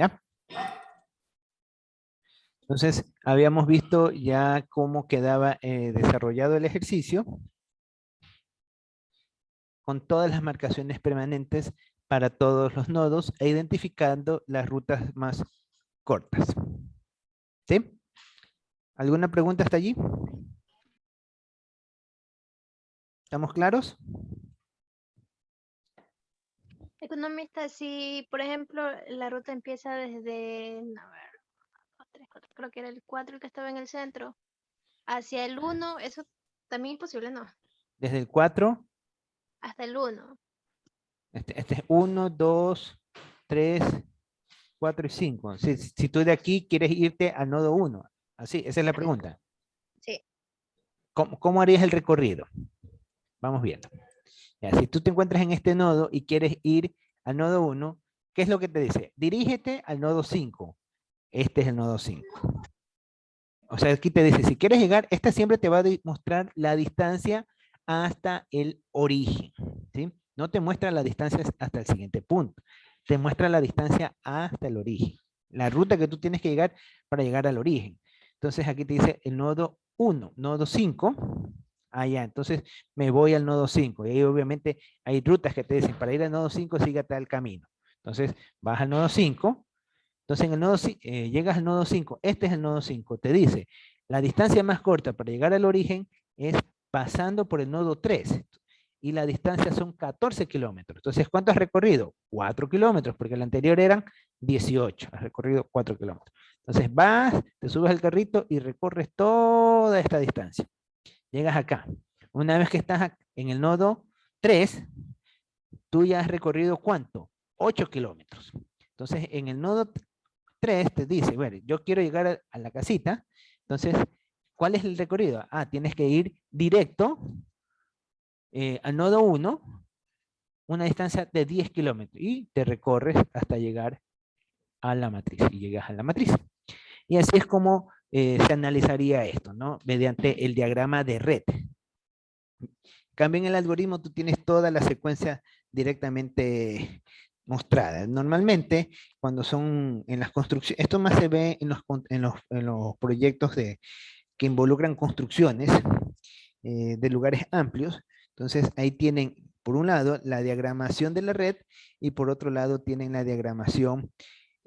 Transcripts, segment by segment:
¿Ya? Entonces, habíamos visto ya cómo quedaba desarrollado el ejercicio con todas las marcaciones permanentes para todos los nodos e identificando las rutas más cortas. ¿Sí? ¿Alguna pregunta hasta allí? ¿Estamos claros? Economista, si por ejemplo la ruta empieza desde, a ver, 3, 4, creo que era el 4 el que estaba en el centro, hacia el 1, eso también es posible, ¿no? Desde el 4, Hasta el 1. este es 1, 2, 3, 4 y 5. Si tú de aquí quieres irte al nodo 1, así, esa es la pregunta. Sí. ¿Cómo harías el recorrido? Vamos viendo. Ya, si tú te encuentras en este nodo y quieres ir al nodo 1, ¿qué es lo que te dice? Dirígete al nodo 5. Este es el nodo 5. O sea, aquí te dice, si quieres llegar, esta siempre te va a mostrar la distancia hasta el origen, ¿sí? No te muestra la distancia hasta el siguiente punto. Te muestra la distancia hasta el origen. La ruta que tú tienes que llegar para llegar al origen. Entonces aquí te dice el nodo 1, nodo 5. Allá, entonces me voy al nodo 5. Y ahí obviamente hay rutas que te dicen, para ir al nodo 5 siga tal camino. Entonces vas al nodo 5. Entonces en el nodo, llegas al nodo 5. Este es el nodo 5. Te dice, la distancia más corta para llegar al origen es pasando por el nodo 3. Y la distancia son 14 kilómetros. Entonces, ¿cuánto has recorrido? 4 kilómetros, porque el anterior eran 18. Has recorrido 4 kilómetros. Entonces vas, te subes al carrito y recorres toda esta distancia. Llegas acá. Una vez que estás en el nodo 3, tú ya has recorrido ¿cuánto? 8 kilómetros. Entonces, en el nodo 3 te dice, bueno, yo quiero llegar a la casita, entonces, ¿cuál es el recorrido? Ah, tienes que ir directo al nodo 1, una distancia de 10 kilómetros, y te recorres hasta llegar a la matriz, y llegas a la matriz. Y así es como se analizaría esto, ¿no? Mediante el diagrama de red. Cambio en el algoritmo, tú tienes toda la secuencia directamente mostrada. Normalmente, cuando son en las construcciones, esto más se ve en los proyectos que involucran construcciones de lugares amplios. Entonces, ahí tienen, por un lado, la diagramación de la red y por otro lado tienen la diagramación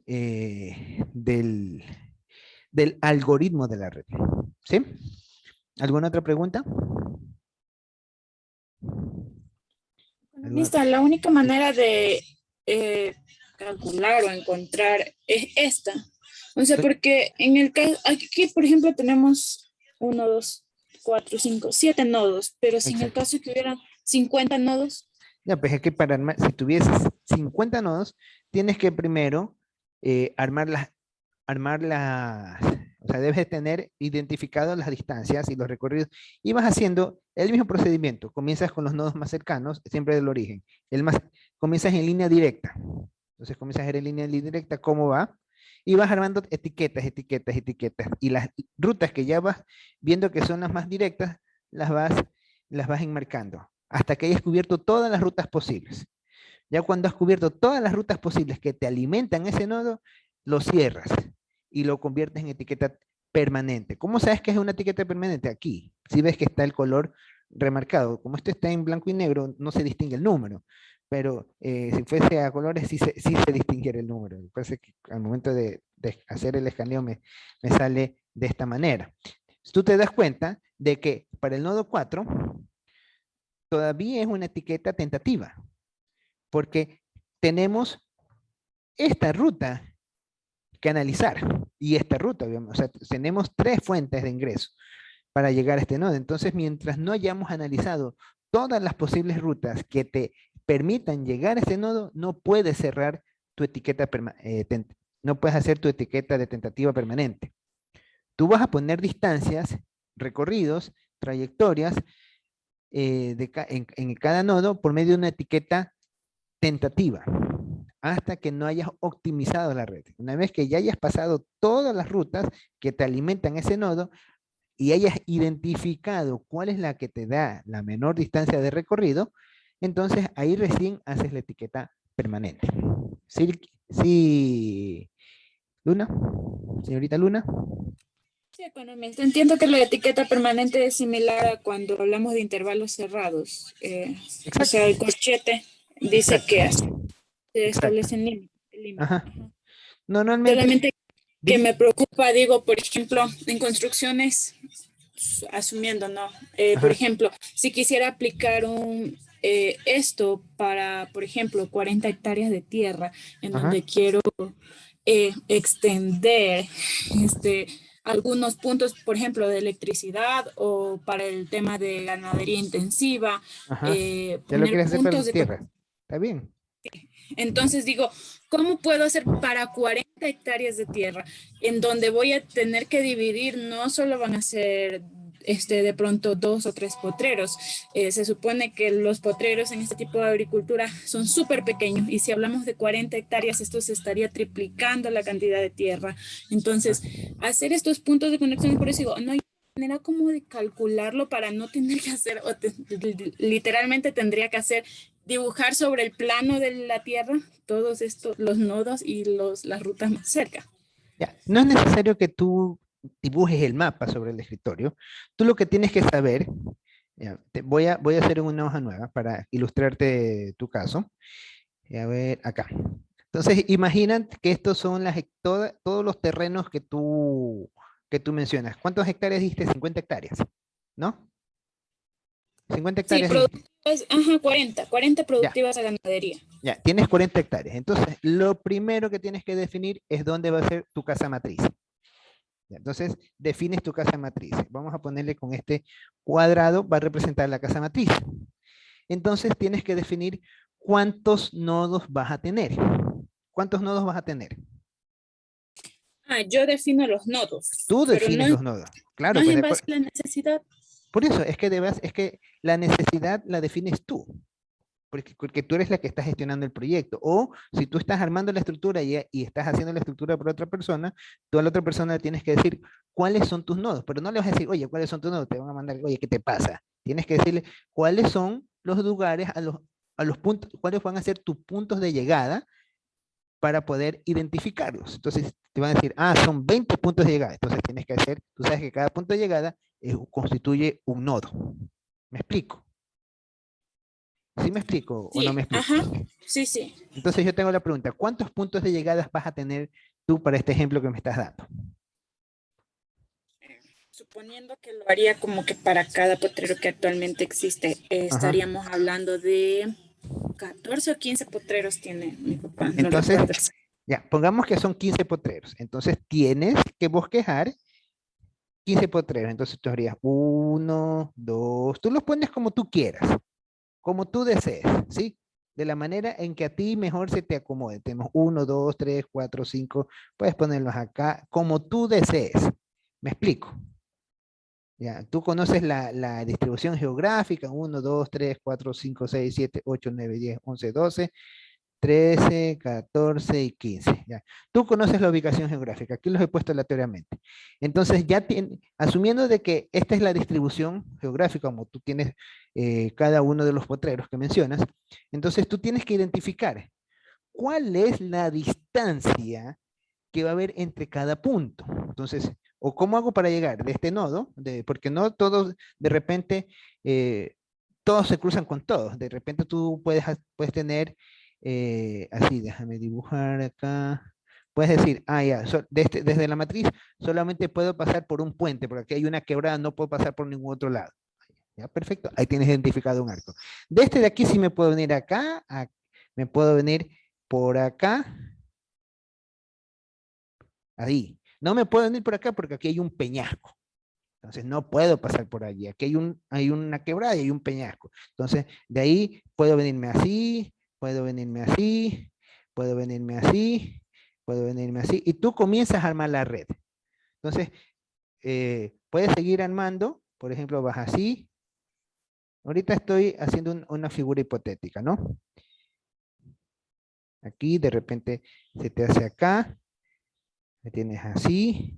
del algoritmo de la red. ¿Sí? ¿Alguna otra pregunta? Economista, la única manera de calcular o encontrar es esta. O sea, porque en el caso, aquí por ejemplo tenemos 1, 2, 4, 5, 7 nodos, pero si en el Exacto. caso que hubieran 50 nodos. Ya, pues es que para armar, si tuvieses 50 nodos, tienes que primero armar las, o sea, debes de tener identificado las distancias y los recorridos, y vas haciendo el mismo procedimiento. Comienzas con los nodos más cercanos, siempre del origen. Comienzas en línea directa. Entonces comienzas a ver en línea directa cómo va, y vas armando etiquetas, etiquetas, etiquetas, y las rutas que ya vas viendo que son las más directas, las vas enmarcando, hasta que hayas cubierto todas las rutas posibles. Ya cuando has cubierto todas las rutas posibles que te alimentan ese nodo, lo cierras y lo conviertes en etiqueta permanente. ¿Cómo sabes que es una etiqueta permanente? Aquí, si ves que está el color remarcado. Como esto está en blanco y negro, no se distingue el número, pero si fuese a colores, sí se distinguiera el número. Me parece que al momento de hacer el escaneo me sale de esta manera. Tú te das cuenta de que para el nodo 4 todavía es una etiqueta tentativa, porque tenemos esta ruta que analizar y esta ruta, o sea, tenemos 3 fuentes de ingreso para llegar a este nodo. Entonces, mientras no hayamos analizado todas las posibles rutas que te permitan llegar a este nodo, no puedes cerrar tu etiqueta, no puedes hacer tu etiqueta de tentativa permanente. Tú vas a poner distancias, recorridos, trayectorias en cada nodo por medio de una etiqueta tentativa, hasta que no hayas optimizado la red. Una vez que ya hayas pasado todas las rutas que te alimentan ese nodo y hayas identificado cuál es la que te da la menor distancia de recorrido, entonces ahí recién haces la etiqueta permanente. ¿Sí, Luna, señorita Luna. Sí, economista. Entiendo que la etiqueta permanente es similar a cuando hablamos de intervalos cerrados. O Exacto, sea, el corchete dice exacto, que así se exacto. establece el límite. Ajá. Ajá. Normalmente, Solamente que dime. me preocupa, digo, por ejemplo, en construcciones, asumiendo, ¿no? Por Ajá, ejemplo, si quisiera aplicar esto para, por ejemplo, 40 hectáreas de tierra, en ajá, donde quiero extender este, algunos puntos, por ejemplo, de electricidad o para el tema de ganadería intensiva, ajá. Ya lo poner quieres hacer para puntos las de... tierras. Está bien. Entonces digo, ¿cómo puedo hacer para 40 hectáreas de tierra en donde voy a tener que dividir? No solo van a ser de pronto 2 o 3 potreros. Se supone que los potreros en este tipo de agricultura son súper pequeños y si hablamos de 40 hectáreas, esto se estaría triplicando la cantidad de tierra. Ajá. Entonces, hacer estos puntos de conexión, por eso digo, no hay manera como de calcularlo para no tener que hacer, literalmente tendría que hacer dibujar sobre el plano de la Tierra todos estos, los nodos y las rutas más cerca. Ya, no es necesario que tú dibujes el mapa sobre el escritorio. Tú lo que tienes que saber, ya, voy a hacer una hoja nueva para ilustrarte tu caso. Y a ver, acá. Entonces, imagina que estos son todos los terrenos que tú mencionas. ¿Cuántos hectáreas diste? 50 hectáreas, ¿no? 50 Sí, hectáreas diste. productivas, ajá, 40 Ya, productivas a ganadería. ya, tienes 40 hectáreas. Entonces, lo primero que tienes que definir es dónde va a ser tu casa matriz. Ya, entonces, defines tu casa matriz. Vamos a ponerle con este cuadrado, va a representar la casa matriz. Entonces, tienes que definir cuántos nodos vas a tener. ¿Cuántos nodos vas a tener? Ah, yo defino los nodos, Tú pero defines los nodos. no Claro, es pues en base a la necesidad. por eso es que la necesidad la defines tú, porque tú eres la que está gestionando el proyecto. O si tú estás armando la estructura y estás haciendo la estructura por otra persona, tú a la otra persona le tienes que decir cuáles son tus nodos, pero no le vas a decir, oye, ¿cuáles son tus nodos? Te van a mandar, oye, ¿qué te pasa? Tienes que decirle cuáles son los lugares a los puntos, cuáles van a ser tus puntos de llegada para poder identificarlos. Entonces te van a decir, ah, son 20 puntos de llegada. Entonces tienes que hacer, tú sabes que cada punto de llegada constituye un nodo. ¿Me explico? ¿Sí me explico o no me Sí, explico? ajá, sí, sí. Entonces yo tengo la pregunta, ¿cuántos puntos de llegadas vas a tener tú para este ejemplo que me estás dando? Suponiendo que lo haría como que para cada potrero que actualmente existe, Ajá. estaríamos hablando de 14 o 15 potreros tiene mi papá, no Entonces, recuerdo. ya, pongamos que son 15 potreros. Entonces tienes que bosquejar 15 potreros. Entonces tú harías uno, dos, tú los pones como tú quieras, como tú desees, ¿sí? De la manera en que a ti mejor se te acomode. Tenemos uno, dos, tres, cuatro, cinco. Puedes ponerlos acá como tú desees. ¿Me explico? Ya, tú conoces la distribución geográfica, uno, 2, 3, 4, 5, 6, 7, 8, 9, 10, 11, 12, 13, 14 y 15. Ya. Tú conoces la ubicación geográfica, aquí los he puesto aleatoriamente. Entonces, asumiendo de que esta es la distribución geográfica, como tú tienes cada uno de los potreros que mencionas, entonces tú tienes que identificar cuál es la distancia que va a haber entre cada punto. Entonces, o cómo hago para llegar de este nodo, porque no todos, de repente, todos se cruzan con todos. De repente tú puedes tener, así, déjame dibujar acá. Puedes decir, ah, ya, desde la matriz solamente puedo pasar por un puente, porque aquí hay una quebrada, no puedo pasar por ningún otro lado. Ya, perfecto, ahí tienes identificado un arco. De este de aquí sí me puedo venir acá, me puedo venir por acá, ahí. No me puedo venir por acá porque aquí hay un peñasco. Entonces no puedo pasar por allí. Aquí hay una quebrada y hay un peñasco. Entonces de ahí puedo venirme así, puedo venirme así, puedo venirme así, puedo venirme así. Y tú comienzas a armar la red. Entonces puedes seguir armando. Por ejemplo, vas así. Ahorita estoy haciendo una figura hipotética, ¿no? Aquí de repente se te hace acá. Me tienes así.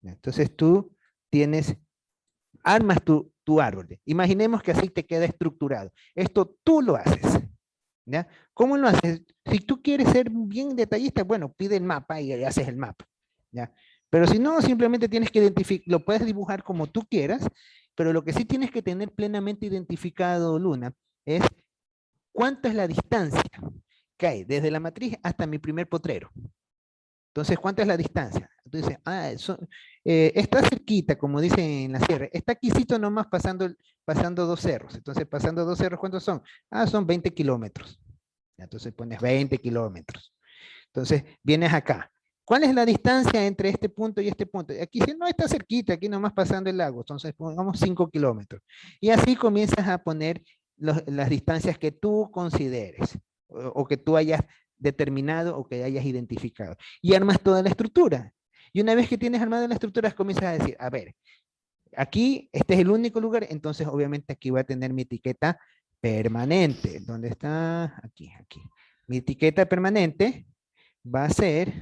Entonces tú armas tu árbol. Imaginemos que así te queda estructurado. Esto tú lo haces. ¿Ya? ¿Cómo lo haces? Si tú quieres ser bien detallista, bueno, pide el mapa y haces el mapa. ¿Ya? Pero si no, simplemente tienes que identificar, lo puedes dibujar como tú quieras, pero lo que sí tienes que tener plenamente identificado, Luna, es cuánta es la distancia que hay desde la matriz hasta mi primer potrero. Entonces, ¿cuánta es la distancia? Entonces, está cerquita, como dicen en la sierra, está quisito nomás pasando dos cerros. Entonces, pasando dos cerros, ¿cuántos son? Son 20 kilómetros. Entonces pones 20 kilómetros. Entonces, vienes acá. ¿Cuál es la distancia entre este punto y este punto? Aquí no está cerquita, aquí nomás pasando el lago. Entonces, pongamos 5 kilómetros. Y así comienzas a poner las distancias que tú consideres o que tú hayas determinado o que hayas identificado. Y armas toda la estructura. Y una vez que tienes armada la estructura, comienzas a decir, a ver, aquí este es el único lugar, entonces obviamente aquí voy a tener mi etiqueta permanente. ¿Dónde está? Aquí, aquí. Mi etiqueta permanente va a ser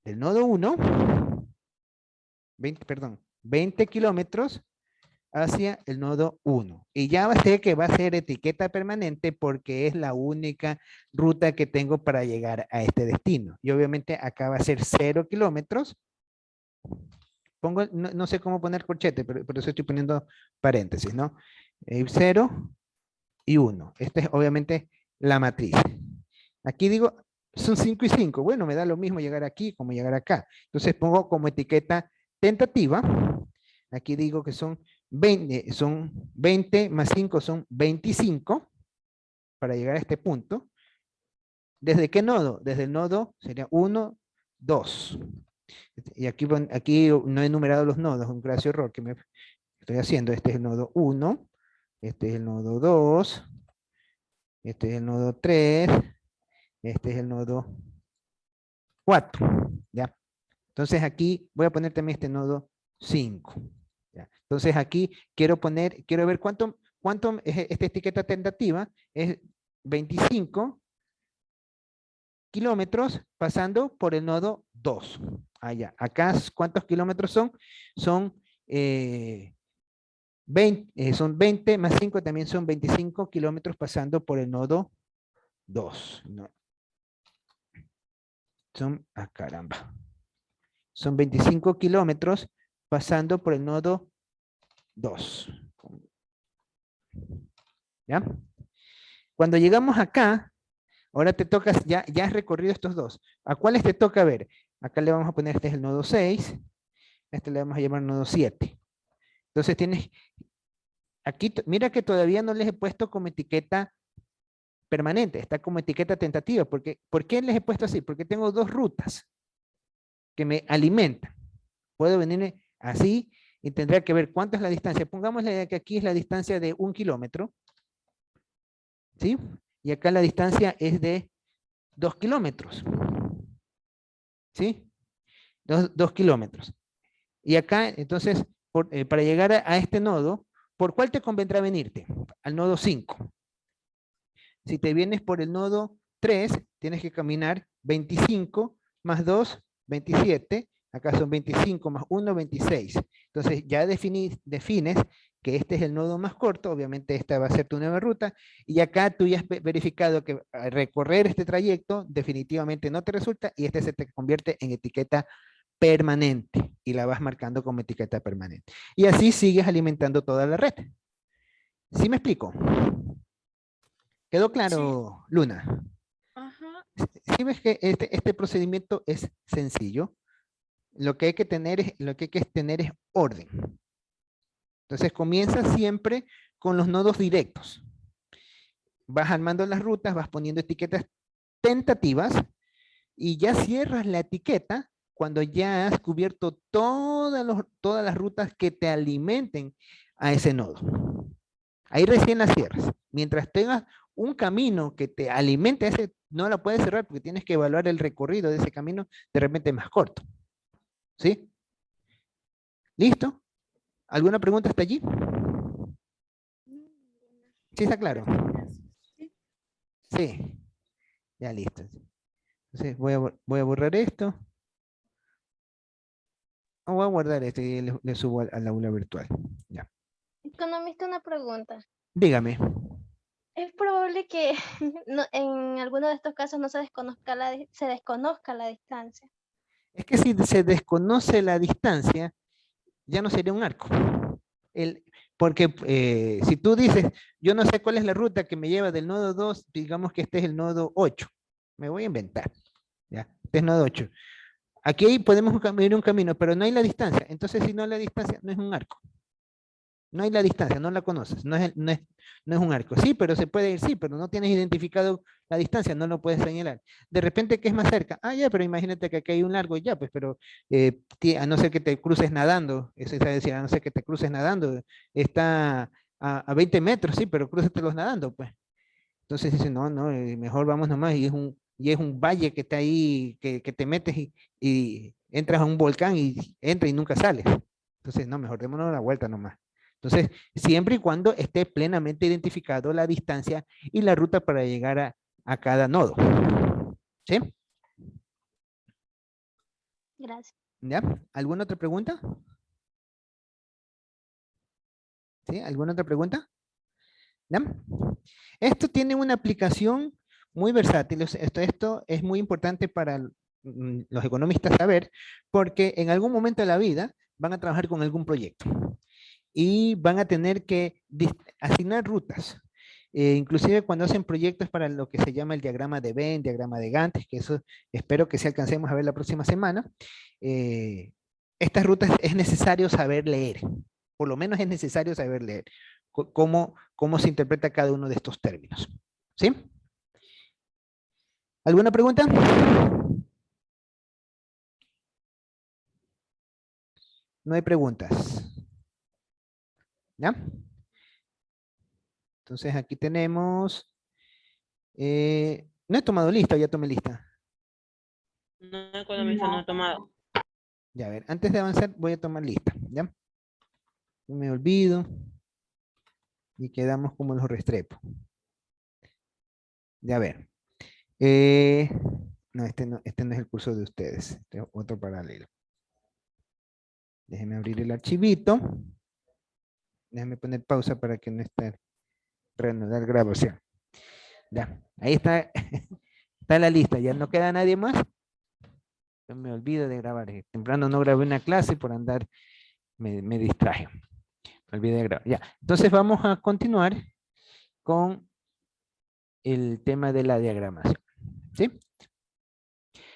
del nodo 1, 20 kilómetros hacia el nodo 1. Y ya sé que va a ser etiqueta permanente porque es la única ruta que tengo para llegar a este destino. Y obviamente acá va a ser 0 kilómetros. No sé cómo poner corchete, pero por eso estoy poniendo paréntesis, ¿no? 0 y 1. Esta es obviamente la matriz. Aquí digo, son 5 y 5. Bueno, me da lo mismo llegar aquí como llegar acá. Entonces pongo como etiqueta tentativa. Aquí digo que son 20 más 5 son 25 para llegar a este punto. ¿Desde qué nodo? Desde el nodo sería 1, 2. Y aquí no he numerado los nodos, un gracio error que me estoy haciendo. Este es el nodo 1, este es el nodo 2, este es el nodo 3, este es el nodo 4, ¿ya? Entonces aquí voy a poner también este nodo 5, ¿ya? Entonces aquí quiero ver cuánto es esta etiqueta tentativa, es 25 kilómetros pasando por el nodo 2. Allá. Acá, ¿cuántos kilómetros son? Son 20 más 5 también son 25 kilómetros pasando por el nodo 2. No. Caramba. Son 25 kilómetros pasando por el nodo 2. ¿Ya? Cuando llegamos acá, ahora te toca, ya has recorrido estos dos. ¿A cuáles te toca ver? Acá le vamos a poner, este es el nodo 6. Este le vamos a llamar nodo 7. Entonces tienes, aquí, mira que todavía no les he puesto como etiqueta permanente, está como etiqueta tentativa. ¿Por qué les he puesto así? Porque tengo dos rutas que me alimentan. Puedo venir así y tendría que ver cuánto es la distancia. Pongámosle que aquí es la distancia de 1 kilómetro. ¿Sí? Y acá la distancia es de 2 kilómetros. ¿Sí? 2 kilómetros. Y acá, entonces, para llegar a este nodo, ¿por cuál te convendrá venirte? Al nodo 5. Si te vienes por el nodo 3, tienes que caminar 25 más 2, 27. Acá son 25 más 1, 26. Entonces ya defines que este es el nodo más corto. Obviamente esta va a ser tu nueva ruta. Y acá tú ya has verificado que recorrer este trayecto definitivamente no te resulta y este se te convierte en etiqueta permanente y la vas marcando como etiqueta permanente. Y así sigues alimentando toda la red. ¿Sí me explico? ¿Quedó claro, sí, Luna? Ajá. ¿Sí ves que este procedimiento es sencillo? Lo que hay que tener es orden. Entonces comienza siempre con los nodos directos. Vas armando las rutas, vas poniendo etiquetas tentativas y ya cierras la etiqueta cuando ya has cubierto todas las rutas que te alimenten a ese nodo. Ahí recién la cierras. Mientras tengas un camino que te alimente ese, no la puedes cerrar porque tienes que evaluar el recorrido de ese camino de repente más corto. ¿Sí? ¿Listo? ¿Alguna pregunta hasta allí? ¿Sí está claro? Sí. Ya listo. Entonces voy a borrar esto. Voy a guardar este y le subo al aula virtual. Ya. Economista, una pregunta. Dígame. Es probable que en alguno de estos casos no se desconozca la distancia. Es que si se desconoce la distancia, ya no sería un arco. Porque si tú dices, yo no sé cuál es la ruta que me lleva del nodo 2, digamos que este es el nodo 8. Me voy a inventar. ¿Ya? Este es nodo 8. Aquí podemos ir un camino, pero no hay la distancia. Entonces, si no hay la distancia, no es un arco. No hay la distancia, no la conoces, no es un arco. Sí, pero se puede ir, sí, pero no tienes identificado la distancia, no lo puedes señalar. De repente, ¿qué es más cerca? Ah, ya, pero imagínate que aquí hay un largo, ya, pues, pero a no ser que te cruces nadando, eso es decir, a no ser que te cruces nadando, está a 20 metros, sí, pero crúzatelos nadando, pues. Entonces dice, no, no, mejor vamos nomás, y es un valle que está ahí, que te metes y entras a un volcán y entras y nunca sales. Entonces, no, mejor démonos la vuelta nomás. Entonces, siempre y cuando esté plenamente identificado la distancia y la ruta para llegar a cada nodo. ¿Sí? Gracias. ¿Ya? ¿Alguna otra pregunta? ¿Sí? ¿Alguna otra pregunta? ¿Ya? Esto tiene una aplicación muy versátil. Esto es muy importante para los economistas saber, porque en algún momento de la vida van a trabajar con algún proyecto y van a tener que asignar rutas. Inclusive cuando hacen proyectos para lo que se llama el diagrama de Venn, diagrama de Gantt, que eso espero que sí alcancemos a ver la próxima semana, estas rutas es necesario saber leer. Por lo menos es necesario saber leer cómo se interpreta cada uno de estos términos. ¿Sí? ¿Alguna pregunta? No hay preguntas. ¿Ya? Entonces aquí tenemos... no he tomado lista, ya tomé lista. No, economista, no he tomado. Ya, a ver, antes de avanzar voy a tomar lista, ¿ya? No me olvido. Y quedamos como los Restrepo. Ya, a ver. No, este no es el curso de ustedes. Este es otro paralelo. Déjenme abrir el archivito. Déjenme poner pausa para que no esté reanudar grabación. Ya, ahí está, está la lista. Ya no queda nadie más. Yo me olvido de grabar. Temprano no grabé una clase por andar, me distraje. Me olvidé de grabar. Ya, entonces vamos a continuar con el tema de la diagramación. ¿Sí?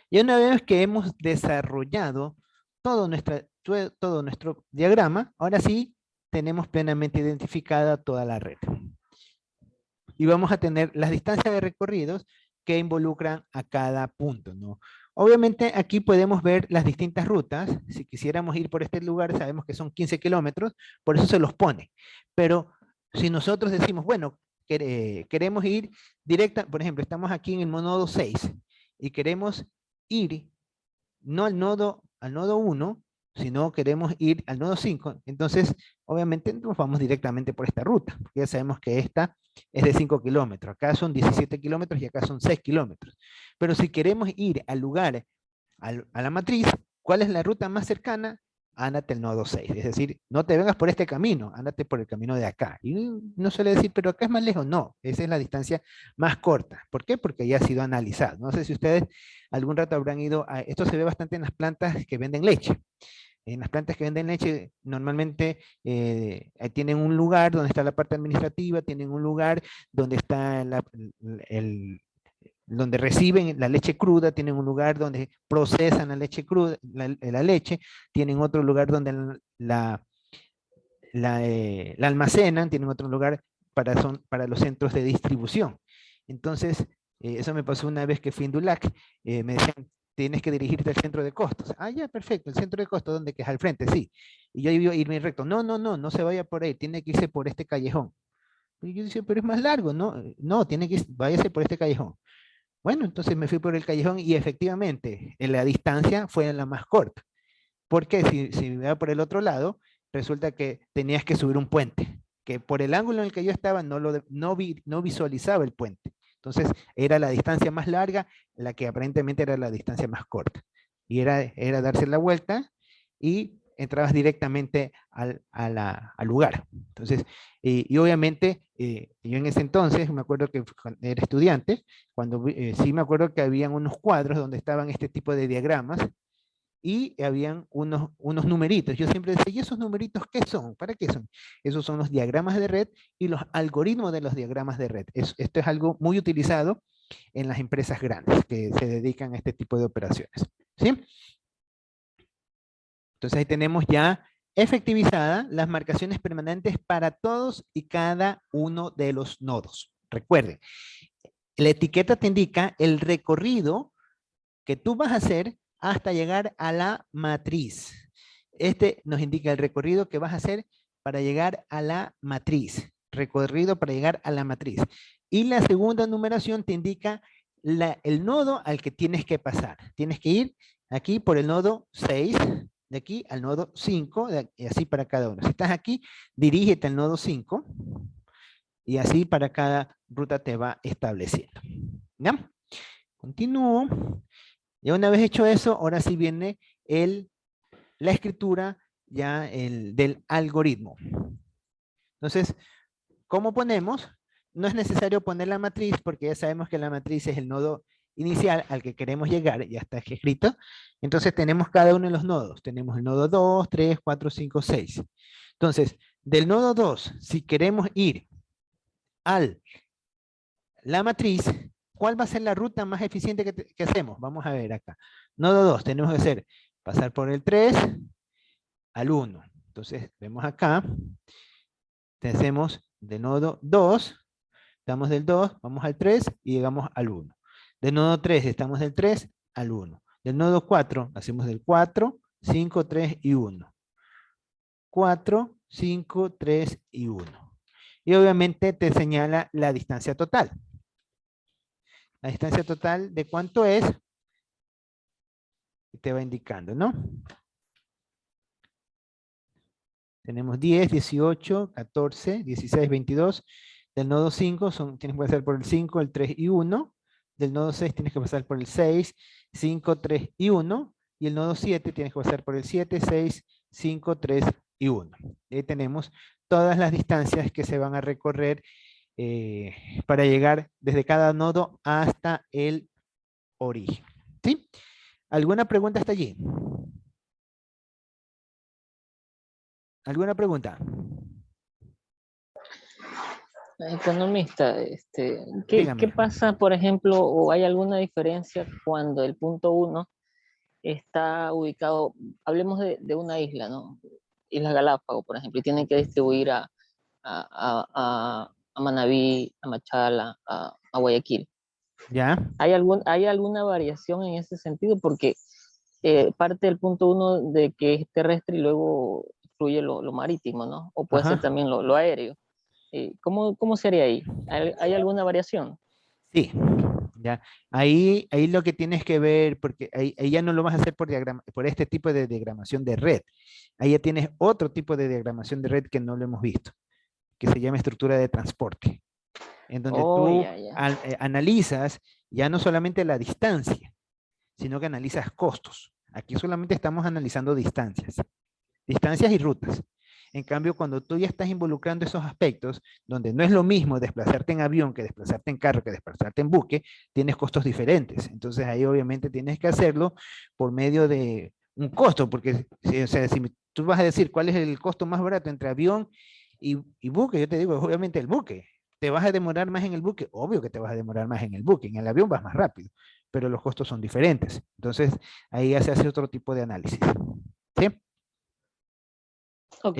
Y una vez que hemos desarrollado todo nuestro diagrama, ahora sí tenemos plenamente identificada toda la red. Y vamos a tener las distancias de recorridos que involucran a cada punto, ¿no? Obviamente aquí podemos ver las distintas rutas. Si quisiéramos ir por este lugar, sabemos que son 15 kilómetros, por eso se los pone. Pero si nosotros decimos, bueno, queremos ir directa, por ejemplo, estamos aquí en el nodo 6 y queremos ir no al nodo 1, sino queremos ir al nodo 5, entonces obviamente nos vamos directamente por esta ruta, porque ya sabemos que esta es de 5 kilómetros, acá son 17 kilómetros y acá son 6 kilómetros. Pero si queremos ir al lugar, a la matriz, ¿cuál es la ruta más cercana? Ándate el nodo 6, es decir, no te vengas por este camino, ándate por el camino de acá. Y no suele decir, pero acá es más lejos, no, esa es la distancia más corta. ¿Por qué? Porque ya ha sido analizado. No sé si ustedes algún rato habrán ido esto se ve bastante en las plantas que venden leche. En las plantas que venden leche, normalmente tienen un lugar donde está la parte administrativa, tienen un lugar donde está donde reciben la leche cruda, tienen un lugar donde procesan la leche cruda, la leche, tienen otro lugar donde la almacenan, tienen otro lugar para los centros de distribución. Entonces, eso me pasó una vez que fui en Dulac, me decían, tienes que dirigirte al centro de costos. Ah, ya, perfecto, el centro de costos, ¿dónde? Que es al frente, sí. Y yo iba a irme recto. No, no, no, no se vaya por ahí, tiene que irse por este callejón. Y yo decía, pero es más largo, ¿no? No, váyase por este callejón. Bueno, entonces me fui por el callejón y efectivamente la distancia fue la más corta. Porque si me iba por el otro lado, resulta que tenías que subir un puente, que por el ángulo en el que yo estaba no visualizaba el puente. Entonces era la distancia más larga, la que aparentemente era la distancia más corta. Y era darse la vuelta y entrabas directamente al lugar. Entonces, y obviamente, yo en ese entonces, me acuerdo que cuando era estudiante, sí me acuerdo que habían unos cuadros donde estaban este tipo de diagramas, y habían unos numeritos. Yo siempre decía, ¿y esos numeritos qué son? ¿Para qué son? Esos son los diagramas de red y los algoritmos de los diagramas de red. Esto es algo muy utilizado en las empresas grandes que se dedican a este tipo de operaciones. ¿Sí? Entonces ahí tenemos ya efectivizadas las marcaciones permanentes para todos y cada uno de los nodos. Recuerden, la etiqueta te indica el recorrido que tú vas a hacer hasta llegar a la matriz. Este nos indica el recorrido que vas a hacer para llegar a la matriz. Recorrido para llegar a la matriz. Y la segunda numeración te indica el nodo al que tienes que pasar. Tienes que ir aquí por el nodo 6, de aquí al nodo 5, y así para cada uno. Si estás aquí, dirígete al nodo 5, y así para cada ruta te va estableciendo. ¿Ya? Continúo. Ya una vez hecho eso, ahora sí viene la escritura ya del algoritmo. Entonces, ¿cómo ponemos? No es necesario poner la matriz porque ya sabemos que la matriz es el nodo inicial al que queremos llegar, ya está escrito. Entonces tenemos cada uno de los nodos. Tenemos el nodo 2, 3, 4, 5, 6. Entonces, del nodo 2, si queremos ir a la matriz, ¿cuál va a ser la ruta más eficiente que hacemos? Vamos a ver acá. Nodo 2, tenemos que hacer, pasar por el 3 al 1. Entonces, vemos acá, hacemos de nodo 2, estamos del 2, vamos al 3 y llegamos al 1. Del nodo 3, estamos del 3 al 1. Del nodo 4, hacemos del 4, 5, 3 y 1. 4, 5, 3 y 1. Y obviamente te señala la distancia total. La distancia total de cuánto es, te va indicando, ¿no? Tenemos 10, 18, 14, 16, 22. Del nodo 5 tienes que pasar por el 5, el 3 y 1. Del nodo 6 tienes que pasar por el 6, 5, 3 y 1. Y el nodo 7 tienes que pasar por el 7, 6, 5, 3 y 1. Ahí tenemos todas las distancias que se van a recorrer para llegar desde cada nodo hasta el origen. ¿Sí? ¿Alguna pregunta hasta allí? ¿Alguna pregunta? Economista, ¿qué Dígame. pasa, por ejemplo, o hay alguna diferencia cuando el punto 1 está ubicado, hablemos de una isla, ¿no? Islas Galápagos, por ejemplo, y tienen que distribuir a Manabí, a Machala, a Guayaquil. ¿Ya? ¿Hay alguna variación en ese sentido? Porque parte del punto 1 de que es terrestre y luego fluye lo marítimo, ¿no? O puede ser Ajá. también lo aéreo. ¿Cómo sería ahí? ¿Hay alguna variación? Sí. ¿Ya? Ahí lo que tienes que ver, porque ahí ya no lo vas a hacer por este tipo de diagramación de red. Ahí ya tienes otro tipo de diagramación de red que no lo hemos visto, que se llama estructura de transporte, en donde Oh, tú ya. analizas ya no solamente la distancia, sino que analizas costos. Aquí solamente estamos analizando distancias y rutas. En cambio, cuando tú ya estás involucrando esos aspectos, donde no es lo mismo desplazarte en avión que desplazarte en carro, que desplazarte en buque, tienes costos diferentes. Entonces ahí obviamente tienes que hacerlo por medio de un costo, porque o sea, si tú vas a decir cuál es el costo más barato entre avión y buque, yo te digo, obviamente el buque. ¿Te vas a demorar más en el buque? Obvio que te vas a demorar más en el buque. En el avión vas más rápido, pero los costos son diferentes. Entonces ahí ya se hace otro tipo de análisis. ¿Sí? Ok.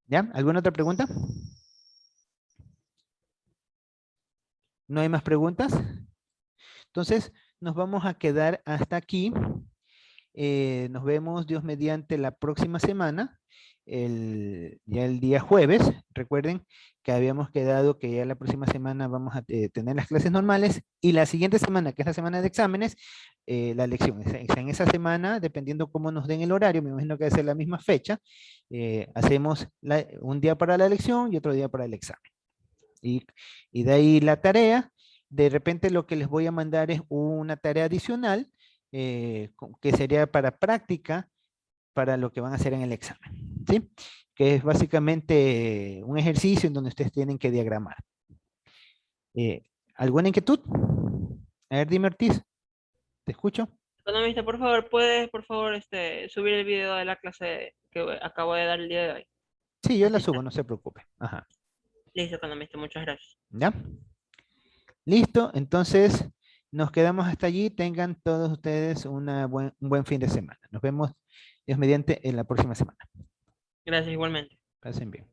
¿Ya? ¿Alguna otra pregunta? ¿No hay más preguntas? Entonces, nos vamos a quedar hasta aquí. Nos vemos, Dios mediante, la próxima semana, ya el día jueves. Recuerden que habíamos quedado que ya la próxima semana vamos a tener las clases normales y la siguiente semana, que es la semana de exámenes, la lección. En esa semana, dependiendo cómo nos den el horario, me imagino que va a ser la misma fecha, hacemos un día para la lección y otro día para el examen. Y de ahí la tarea, de repente lo que les voy a mandar es una tarea adicional, que sería para práctica para lo que van a hacer en el examen, ¿sí? Que es básicamente un ejercicio en donde ustedes tienen que diagramar. ¿Alguna inquietud? A ver, dime, Ortiz. ¿Te escucho? Economista, por favor, ¿puedes, por favor, subir el video de la clase que acabo de dar el día de hoy? Sí, yo la Así subo, está. no se preocupe. Ajá. Listo, economista, muchas gracias. ¿Ya? Listo, entonces nos quedamos hasta allí. Tengan todos ustedes un buen fin de semana. Nos vemos, Dios mediante, en la próxima semana. Gracias igualmente. Pasen bien.